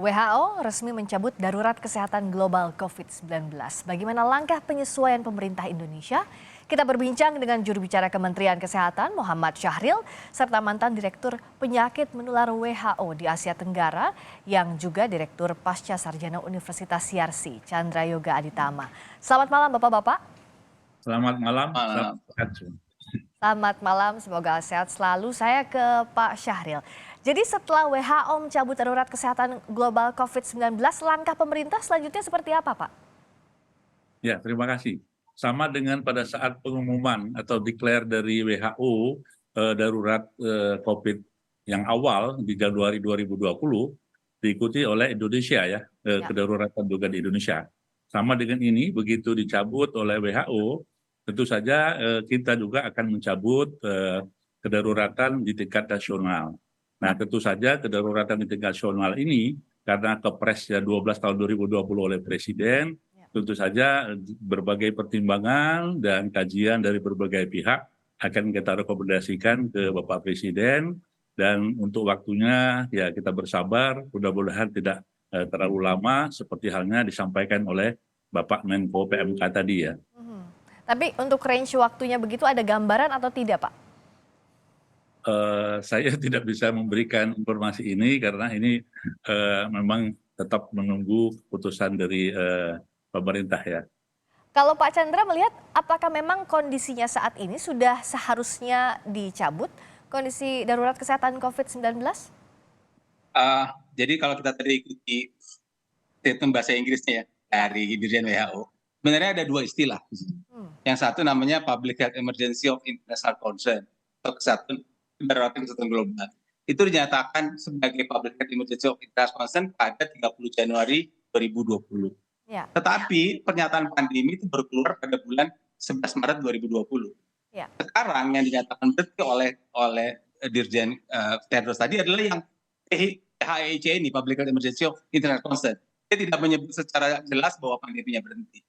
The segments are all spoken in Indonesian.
WHO resmi mencabut darurat kesehatan global COVID-19. Bagaimana langkah penyesuaian pemerintah Indonesia? Kita berbincang dengan juru bicara Kementerian Kesehatan Muhammad Syahril serta mantan Direktur Penyakit Menular WHO di Asia Tenggara yang juga Direktur Pasca Sarjana Universitas Yarsi Chandra Yoga Aditama. Selamat malam Bapak-Bapak. Selamat malam. Selamat malam, semoga sehat selalu. Saya ke Pak Syahril. Jadi setelah WHO mencabut darurat kesehatan global COVID-19, langkah pemerintah selanjutnya seperti apa, Pak? Ya, terima kasih. Sama dengan pada saat pengumuman atau declare dari WHO darurat COVID yang awal di Januari 2020 diikuti oleh Indonesia ya, kedaruratan juga di Indonesia. Sama dengan ini, begitu dicabut oleh WHO, tentu saja kita juga akan mencabut kedaruratan di tingkat nasional. Nah, tentu saja kedaruratan di tingkat nasional ini karena Kepres 12 tahun 2020 oleh Presiden, tentu saja berbagai pertimbangan dan kajian dari berbagai pihak akan kita rekomendasikan ke Bapak Presiden, dan untuk waktunya ya kita bersabar, mudah-mudahan tidak terlalu lama seperti halnya disampaikan oleh Bapak Menko PMK tadi ya. Tapi untuk range waktunya begitu ada gambaran atau tidak, Pak? Saya tidak bisa memberikan informasi ini karena ini memang tetap menunggu keputusan dari pemerintah ya. Kalau Pak Chandra melihat apakah memang kondisinya saat ini sudah seharusnya dicabut kondisi darurat kesehatan COVID-19? Jadi kalau kita tadi ikuti statement bahasa Inggrisnya ya dari Dirjen WHO, sebenarnya ada dua istilah. Yang satu namanya Public Health Emergency of International Concern atau kesehatan darurat kesehatan global. Itu dinyatakan sebagai Public Health Emergency of International Concern pada 30 Januari 2020. Ya. Tetapi pernyataan pandemi itu baru keluar pada bulan 11 Maret 2020. Ya. Sekarang yang dinyatakan berarti oleh Dirjen Tedros tadi adalah yang PHEC ini, Public Health Emergency of International Concern. Dia tidak menyebut secara jelas bahwa pandeminya berhenti.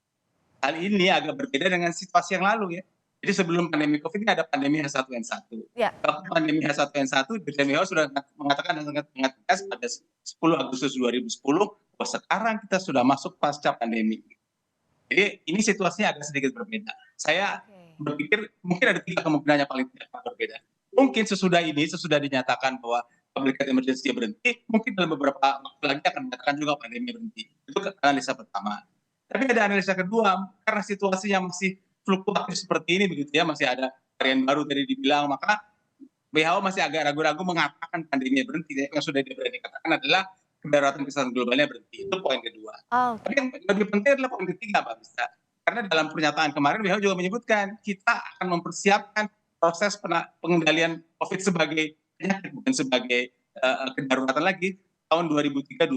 Hal ini agak berbeda dengan situasi yang lalu ya. Jadi sebelum pandemi COVID ini ada pandemi H1N1. Ya. Kalau pandemi H1N1, Dirjen WHO sudah mengatakan dengan sangat tegas pada 10 Agustus 2010 bahwa sekarang kita sudah masuk pasca pandemi. Jadi ini situasinya agak sedikit berbeda. Saya berpikir mungkin ada 3 kemungkinan yang paling tidak berbeda. Mungkin sesudah ini, sesudah dinyatakan bahwa public health emergency berhenti, mungkin dalam beberapa waktu lagi akan menyatakan juga pandemi berhenti. Itu analisa pertama. Tapi ada analisa kedua, karena situasinya masih fluktuatif seperti ini begitu ya, masih ada varian baru tadi dibilang, maka WHO masih agak ragu-ragu mengatakan pandemi berhenti. Yang sudah berani katakan adalah kedaruratan kesehatan globalnya berhenti. Itu poin kedua. Tapi yang lebih penting adalah poin ketiga, Pak Bisa. Karena dalam pernyataan kemarin WHO juga menyebutkan kita akan mempersiapkan proses pengendalian COVID sebagai penyakit, bukan sebagai kedaruratan lagi tahun 2003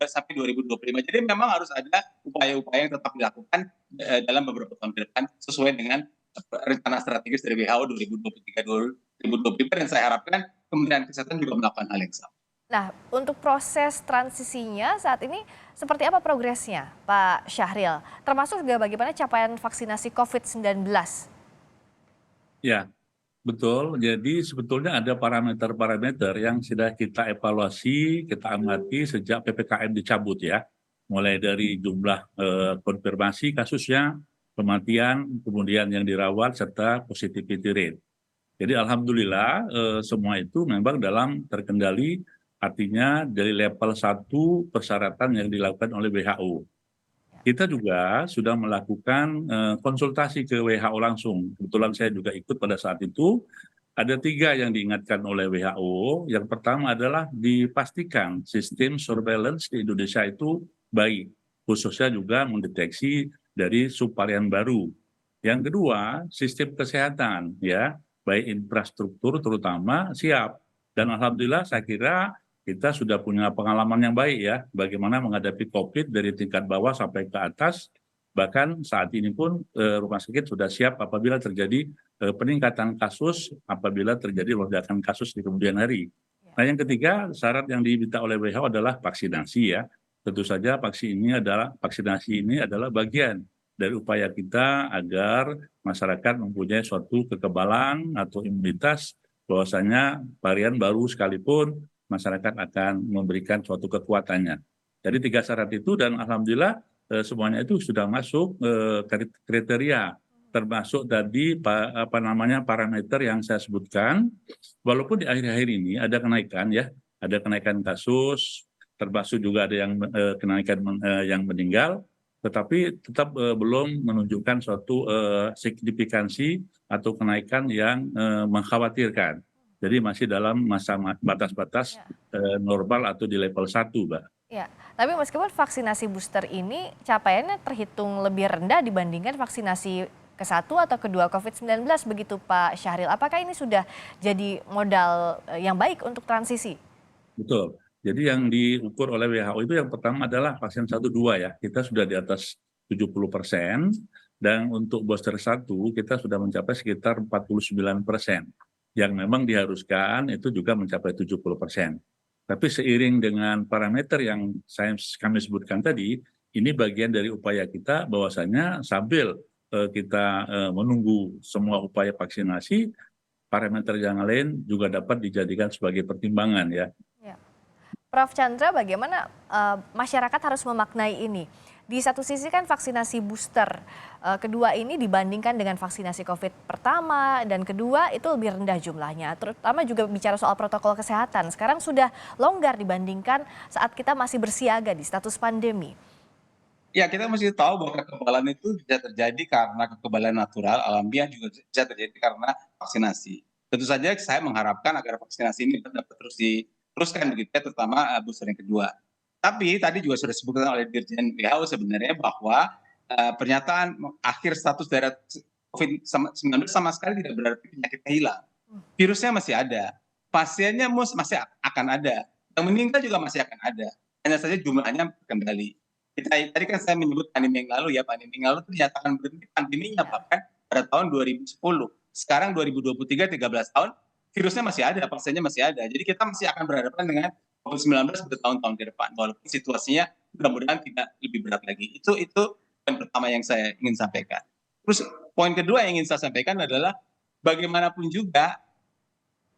sampai 2025. Jadi memang harus ada upaya-upaya yang tetap dilakukan dalam beberapa tahun ke depan sesuai dengan rencana strategis dari WHO 2023-2025, dan saya harapkan Kementerian Kesehatan juga melakukan hal yang sama. Nah, untuk proses transisinya saat ini seperti apa progresnya, Pak Syahril? Termasuk juga bagaimana capaian vaksinasi COVID-19? Ya, betul. Jadi sebetulnya ada parameter-parameter yang sudah kita evaluasi, kita amati sejak PPKM dicabut ya. Mulai dari jumlah konfirmasi kasusnya, kematian, kemudian yang dirawat, serta positivity rate. Jadi alhamdulillah semua itu memang dalam terkendali, artinya dari level 1 persyaratan yang dilakukan oleh WHO. Kita juga sudah melakukan konsultasi ke WHO langsung. Kebetulan saya juga ikut pada saat itu. Ada 3 yang diingatkan oleh WHO. Yang pertama adalah dipastikan sistem surveillance di Indonesia itu baik, khususnya juga mendeteksi dari subvarian baru. Yang kedua, sistem kesehatan ya, baik infrastruktur terutama siap. Dan alhamdulillah saya kira kita sudah punya pengalaman yang baik ya, bagaimana menghadapi COVID dari tingkat bawah sampai ke atas. Bahkan saat ini pun rumah sakit sudah siap apabila terjadi peningkatan kasus, apabila terjadi lonjakan kasus di kemudian hari. Nah, yang ketiga, syarat yang diminta oleh WHO adalah vaksinasi ya. Tentu saja vaksinasi ini adalah bagian dari upaya kita agar masyarakat mempunyai suatu kekebalan atau imunitas, bahwasanya varian baru sekalipun masyarakat akan memberikan suatu kekuatannya. Jadi 3 syarat itu dan alhamdulillah semuanya itu sudah masuk kriteria, termasuk tadi parameter yang saya sebutkan. Walaupun di akhir-akhir ini ada kenaikan ya, ada kenaikan kasus, termasuk juga ada yang kenaikan yang meninggal, tetapi tetap belum menunjukkan suatu signifikansi atau kenaikan yang mengkhawatirkan. Jadi masih dalam masa batas-batas normal atau di level 1, Mbak. Ya, tapi meskipun vaksinasi booster ini capaiannya terhitung lebih rendah dibandingkan vaksinasi ke-1 atau kedua COVID-19 begitu Pak Syahril. Apakah ini sudah jadi modal yang baik untuk transisi? Betul. Jadi yang diukur oleh WHO itu yang pertama adalah vaksin 1-2 ya. Kita sudah di atas 70% dan untuk booster 1 kita sudah mencapai sekitar 49%. Yang memang diharuskan itu juga mencapai 70%. Tapi seiring dengan parameter yang kami sebutkan tadi, ini bagian dari upaya kita bahwasanya sambil kita menunggu semua upaya vaksinasi, parameter yang lain juga dapat dijadikan sebagai pertimbangan ya. Ya. Prof. Chandra, bagaimana masyarakat harus memaknai ini? Di satu sisi kan vaksinasi booster kedua ini dibandingkan dengan vaksinasi COVID pertama dan kedua itu lebih rendah jumlahnya. Terutama juga bicara soal protokol kesehatan. Sekarang sudah longgar dibandingkan saat kita masih bersiaga di status pandemi. Ya, kita mesti tahu bahwa kekebalan itu bisa terjadi karena kekebalan natural, alamiah juga bisa terjadi karena vaksinasi. Tentu saja saya mengharapkan agar vaksinasi ini dapat terus diteruskan begitu ya, terutama booster yang kedua. Tapi tadi juga sudah disebutkan oleh Dirjen WHO sebenarnya bahwa pernyataan akhir status darurat COVID-19 sama sekali tidak berarti penyakitnya hilang. Virusnya masih ada, pasiennya masih akan ada, yang meninggal juga masih akan ada. Hanya saja jumlahnya terkendali. Tadi kan saya menyebut pandemi yang lalu ya, pandemi yang lalu itu dinyatakan berhenti pandeminya bahkan pada tahun 2010. Sekarang 2023, 13 tahun, virusnya masih ada, pasiennya masih ada. Jadi kita masih akan berhadapan dengan COVID-19 bertahun-tahun ke depan, walaupun situasinya mudah-mudahan tidak lebih berat lagi. Itu poin pertama yang saya ingin sampaikan. Terus poin kedua yang ingin saya sampaikan adalah bagaimanapun juga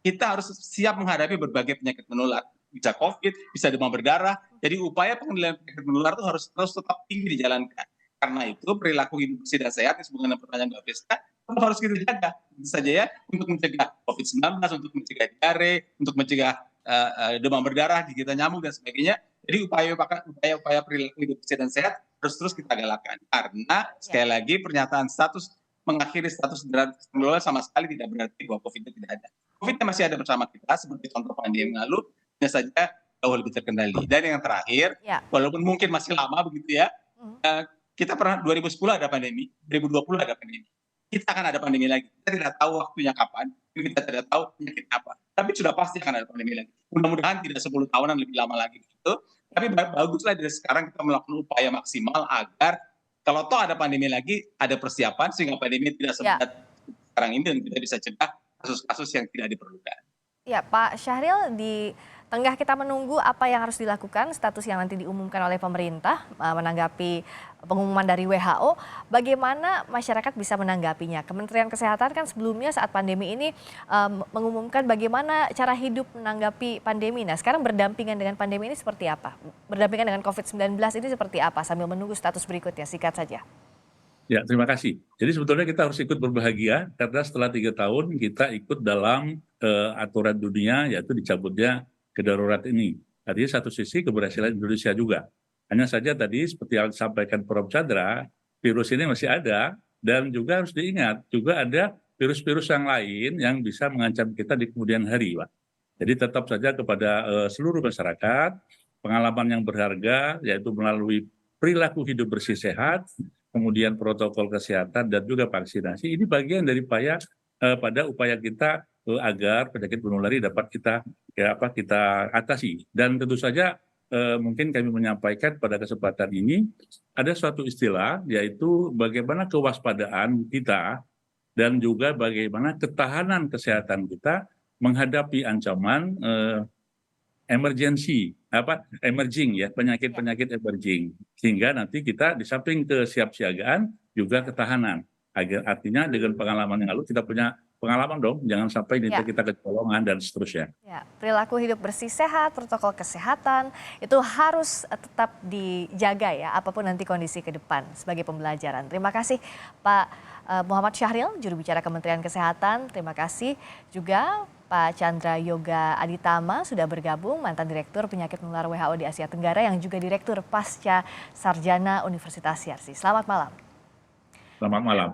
kita harus siap menghadapi berbagai penyakit menular. Bisa COVID, bisa demam berdarah. Jadi upaya pengendalian penyakit menular itu harus terus tetap tinggi dijalankan. Karena itu perilaku hidup bersih dan sehat yang sebenarnya pertanyaan Mbak Friska harus kita jaga. Tentu saja ya untuk mencegah COVID-19, untuk mencegah diare, untuk mencegah demam berdarah, gigitan nyamuk dan sebagainya. Jadi upaya-upaya perilaku hidup bersih dan sehat harus terus kita galakan. Karena sekali lagi pernyataan status mengakhiri status darurat global sama sekali tidak berarti bahwa COVID itu tidak ada. COVID masih ada bersama kita seperti contoh pandemi yang lalu, hanya saja jauh lebih terkendali. Dan yang terakhir, walaupun mungkin masih lama begitu ya, kita pernah 2010 ada pandemi, 2020 ada pandemi. Kita akan ada pandemi lagi. Kita tidak tahu waktunya kapan, kita tidak tahu penyakit apa. Tapi sudah pasti akan ada pandemi lagi. Mudah-mudahan tidak 10 tahunan lebih lama lagi begitu. Tapi baguslah dari sekarang kita melakukan upaya maksimal agar kalau toh ada pandemi lagi, ada persiapan sehingga pandemi tidak seberat sekarang ini dan kita bisa cegah kasus-kasus yang tidak diperlukan. Ya, Pak Syahril, di tengah kita menunggu apa yang harus dilakukan, status yang nanti diumumkan oleh pemerintah menanggapi pengumuman dari WHO, bagaimana masyarakat bisa menanggapinya? Kementerian Kesehatan kan sebelumnya saat pandemi ini mengumumkan bagaimana cara hidup menanggapi pandemi. Nah, sekarang berdampingan dengan pandemi ini seperti apa? Berdampingan dengan COVID-19 ini seperti apa sambil menunggu status berikutnya? Sikat saja. Ya, terima kasih. Jadi sebetulnya kita harus ikut berbahagia karena setelah 3 tahun kita ikut dalam aturan dunia yaitu dicabutnya kedarurat ini. Artinya satu sisi keberhasilan Indonesia juga. Hanya saja tadi seperti yang disampaikan Prof. Chandra, virus ini masih ada dan juga harus diingat juga ada virus-virus yang lain yang bisa mengancam kita di kemudian hari, Pak. Jadi tetap saja kepada seluruh masyarakat pengalaman yang berharga yaitu melalui perilaku hidup bersih sehat, kemudian protokol kesehatan dan juga vaksinasi. Ini bagian dari pada upaya kita agar penyakit penulari dapat kita atasi. Dan tentu saja mungkin kami menyampaikan pada kesempatan ini ada suatu istilah yaitu bagaimana kewaspadaan kita dan juga bagaimana ketahanan kesehatan kita menghadapi ancaman emerging ya, penyakit-penyakit emerging. Sehingga nanti kita di samping kesiapsiagaan juga ketahanan. Artinya dengan pengalaman yang lalu kita punya pengalaman dong, jangan sampai Ya. kita kecolongan dan seterusnya. Ya, perilaku hidup bersih sehat, protokol kesehatan itu harus tetap dijaga ya, apapun nanti kondisi ke depan sebagai pembelajaran. Terima kasih Pak Muhammad Syahril, juru bicara Kementerian Kesehatan. Terima kasih juga Pak Chandra Yoga Aditama sudah bergabung, mantan Direktur Penyakit Menular WHO di Asia Tenggara yang juga Direktur Pasca Sarjana Universitas Yarsi. Selamat malam. Selamat malam.